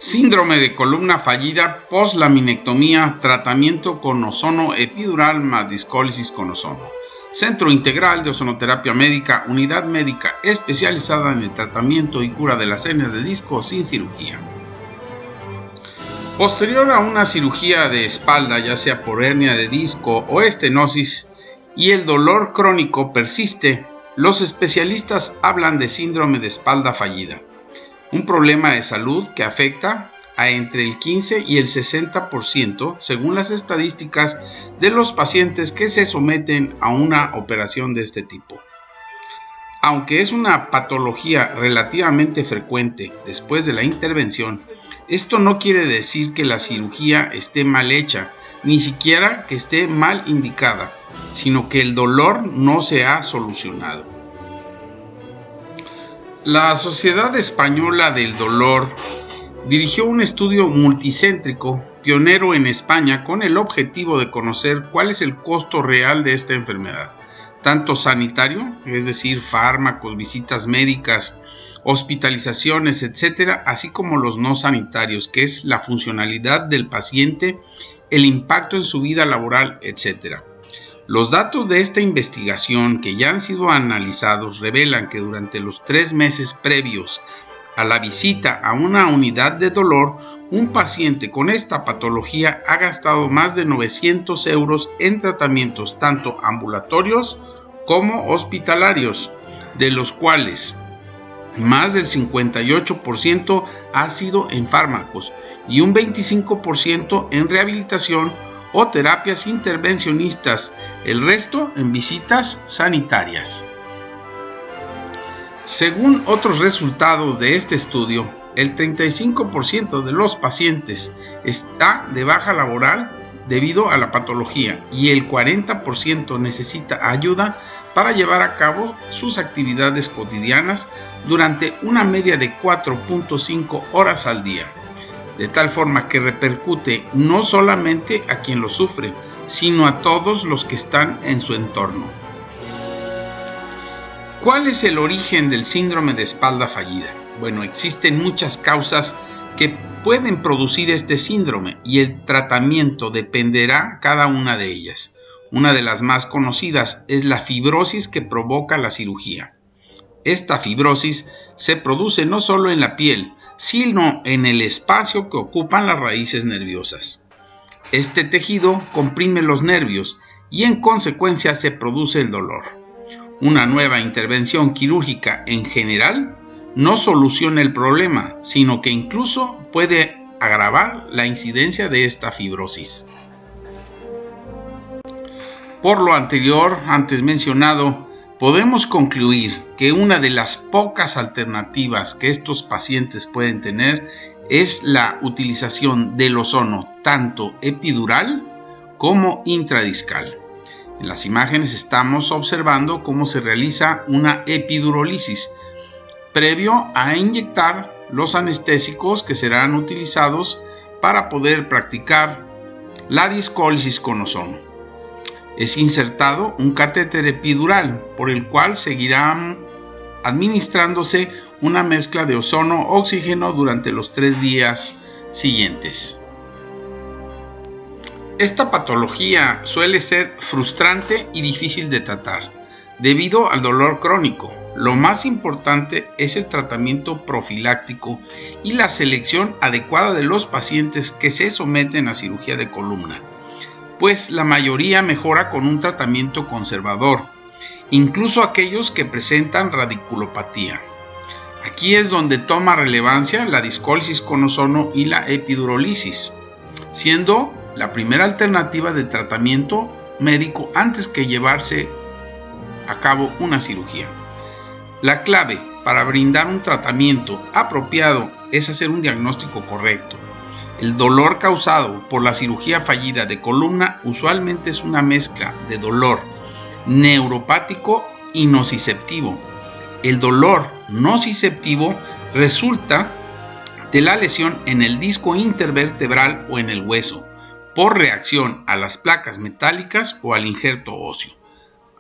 Síndrome de columna fallida poslaminectomía, tratamiento con ozono epidural más discólisis con ozono. Centro Integral de Ozonoterapia Médica, unidad médica especializada en el tratamiento y cura de las hernias de disco sin cirugía. Posterior a una cirugía de espalda, ya sea por hernia de disco o estenosis, y el dolor crónico persiste, los especialistas hablan de síndrome de espalda fallida, un problema de salud que afecta a entre el 15 y el 60% según las estadísticas de los pacientes que se someten a una operación de este tipo. Aunque es una patología relativamente frecuente después de la intervención, esto no quiere decir que la cirugía esté mal hecha, ni siquiera que esté mal indicada, sino que el dolor no se ha solucionado. La Sociedad Española del Dolor dirigió un estudio multicéntrico pionero en España con el objetivo de conocer cuál es el costo real de esta enfermedad, tanto sanitario, es decir, fármacos, visitas médicas, hospitalizaciones, etc., así como los no sanitarios, que es la funcionalidad del paciente, el impacto en su vida laboral, etc. Los datos de esta investigación que ya han sido analizados revelan que durante los 3 meses previos a la visita a una unidad de dolor, un paciente con esta patología ha gastado más de 900 euros en tratamientos tanto ambulatorios como hospitalarios, de los cuales más del 58% ha sido en fármacos y un 25% en rehabilitación o terapias intervencionistas, el resto en visitas sanitarias. Según otros resultados de este estudio, el 35% de los pacientes está de baja laboral debido a la patología y el 40% necesita ayuda para llevar a cabo sus actividades cotidianas durante una media de 4.5 horas al día, de tal forma que repercute no solamente a quien lo sufre, sino a todos los que están en su entorno. ¿Cuál es el origen del síndrome de espalda fallida? Bueno, existen muchas causas que pueden producir este síndrome y el tratamiento dependerá cada una de ellas. Una de las más conocidas es la fibrosis que provoca la cirugía. Esta fibrosis se produce no solo en la piel, sino en el espacio que ocupan las raíces nerviosas. Este tejido comprime los nervios y en consecuencia se produce el dolor. Una nueva intervención quirúrgica en general no soluciona el problema, sino que incluso puede agravar la incidencia de esta fibrosis. Por lo anterior, antes mencionado, podemos concluir que una de las pocas alternativas que estos pacientes pueden tener es la utilización del ozono tanto epidural como intradiscal. En las imágenes estamos observando cómo se realiza una epidurólisis previo a inyectar los anestésicos que serán utilizados para poder practicar la discólisis con ozono. Es insertado un catéter epidural por el cual seguirán administrándose una mezcla de ozono-oxígeno durante los 3 días siguientes. Esta patología suele ser frustrante y difícil de tratar debido al dolor crónico. Lo más importante es el tratamiento profiláctico y la selección adecuada de los pacientes que se someten a cirugía de columna, pues la mayoría mejora con un tratamiento conservador, incluso aquellos que presentan radiculopatía. Aquí es donde toma relevancia la discólisis con ozono y la epidurólisis, siendo la primera alternativa de tratamiento médico antes que llevarse a cabo una cirugía. La clave para brindar un tratamiento apropiado es hacer un diagnóstico correcto. El dolor causado por la cirugía fallida de columna usualmente es una mezcla de dolor neuropático y nociceptivo. El dolor nociceptivo resulta de la lesión en el disco intervertebral o en el hueso, por reacción a las placas metálicas o al injerto óseo,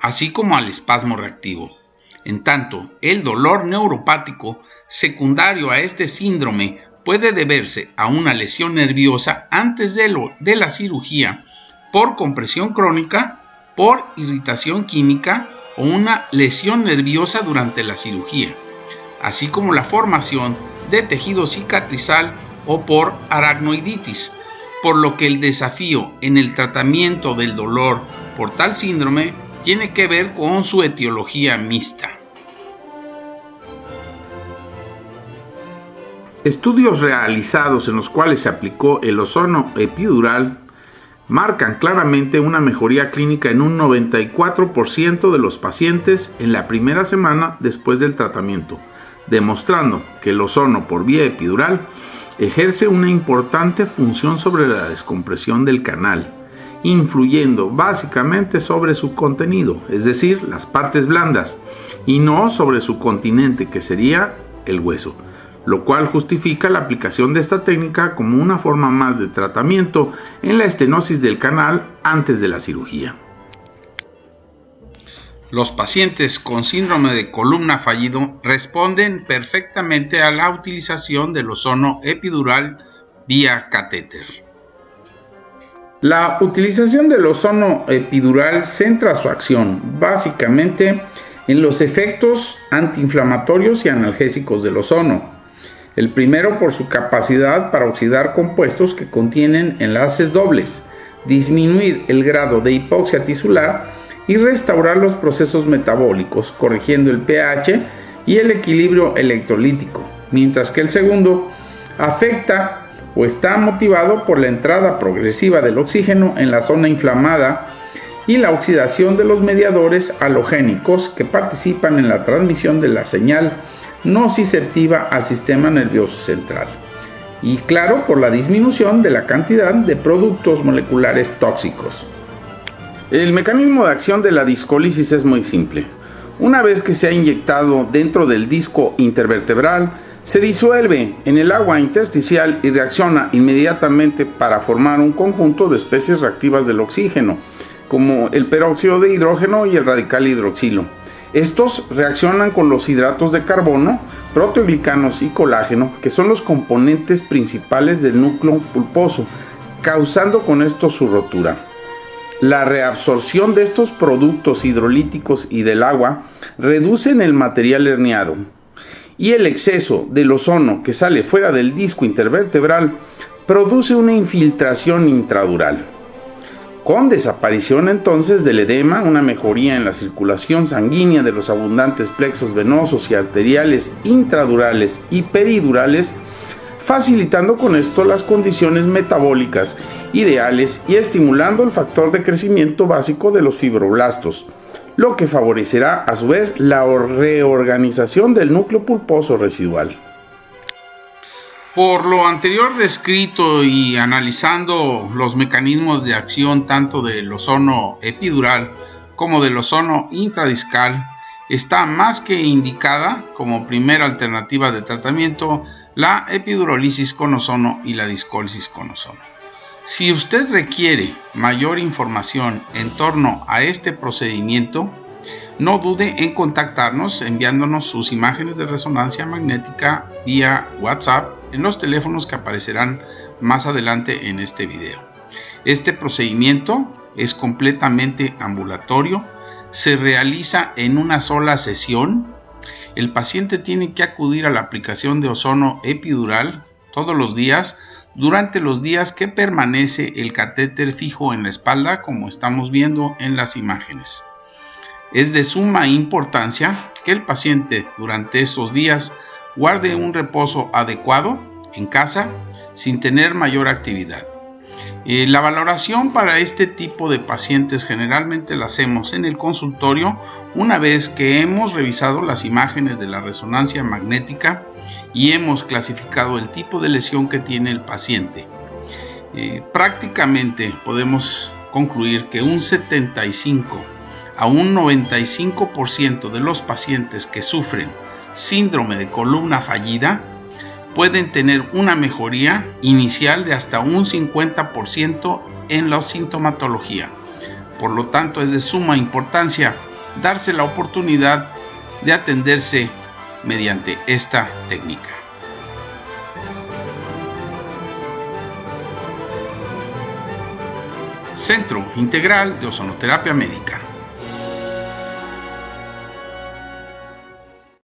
así como al espasmo reactivo. En tanto, el dolor neuropático secundario a este síndrome puede deberse a una lesión nerviosa antes de la cirugía por compresión crónica, por irritación química o una lesión nerviosa durante la cirugía, así como la formación de tejido cicatrizal o por aracnoiditis, por lo que el desafío en el tratamiento del dolor por tal síndrome tiene que ver con su etiología mixta. Estudios realizados en los cuales se aplicó el ozono epidural marcan claramente una mejoría clínica en un 94% de los pacientes en la primera semana después del tratamiento, demostrando que el ozono por vía epidural ejerce una importante función sobre la descompresión del canal, influyendo básicamente sobre su contenido, es decir, las partes blandas, y no sobre su continente, que sería el hueso, lo cual justifica la aplicación de esta técnica como una forma más de tratamiento en la estenosis del canal antes de la cirugía. Los pacientes con síndrome de columna fallido responden perfectamente a la utilización del ozono epidural vía catéter. La utilización del ozono epidural centra su acción básicamente en los efectos antiinflamatorios y analgésicos del ozono. El primero por su capacidad para oxidar compuestos que contienen enlaces dobles, disminuir el grado de hipoxia tisular y restaurar los procesos metabólicos, corrigiendo el pH y el equilibrio electrolítico, mientras que el segundo afecta o está motivado por la entrada progresiva del oxígeno en la zona inflamada y la oxidación de los mediadores halogénicos que participan en la transmisión de la señal nociceptiva al sistema nervioso central, y claro, por la disminución de la cantidad de productos moleculares tóxicos. El mecanismo de acción de la discólisis es muy simple. Una vez que se ha inyectado dentro del disco intervertebral, se disuelve en el agua intersticial y reacciona inmediatamente para formar un conjunto de especies reactivas del oxígeno, como el peróxido de hidrógeno y el radical hidroxilo. Estos reaccionan con los hidratos de carbono, proteoglicanos y colágeno, que son los componentes principales del núcleo pulposo, causando con esto su rotura. La reabsorción de estos productos hidrolíticos y del agua reducen el material herniado, y el exceso del ozono que sale fuera del disco intervertebral produce una infiltración intradural, con desaparición entonces del edema, una mejoría en la circulación sanguínea de los abundantes plexos venosos y arteriales intradurales y peridurales, facilitando con esto las condiciones metabólicas ideales y estimulando el factor de crecimiento básico de los fibroblastos, lo que favorecerá a su vez la reorganización del núcleo pulposo residual. Por lo anterior descrito y analizando los mecanismos de acción tanto del ozono epidural como del ozono intradiscal, está más que indicada como primera alternativa de tratamiento la epidurólisis con ozono y la discólisis con ozono. Si usted requiere mayor información en torno a este procedimiento, no dude en contactarnos enviándonos sus imágenes de resonancia magnética vía WhatsApp en los teléfonos que aparecerán más adelante en este video. Este procedimiento es completamente ambulatorio, se realiza en una sola sesión. El paciente tiene que acudir a la aplicación de ozono epidural todos los días durante los días que permanece el catéter fijo en la espalda, como estamos viendo en las imágenes. Es de suma importancia que el paciente durante estos días guarde un reposo adecuado en casa sin tener mayor actividad. La valoración para este tipo de pacientes generalmente la hacemos en el consultorio una vez que hemos revisado las imágenes de la resonancia magnética y hemos clasificado el tipo de lesión que tiene el paciente. Prácticamente podemos concluir que un 75 a un 95% de los pacientes que sufren síndrome de columna fallida pueden tener una mejoría inicial de hasta un 50% en la sintomatología. Por lo tanto, es de suma importancia darse la oportunidad de atenderse mediante esta técnica. Centro Integral de Ozonoterapia Médica.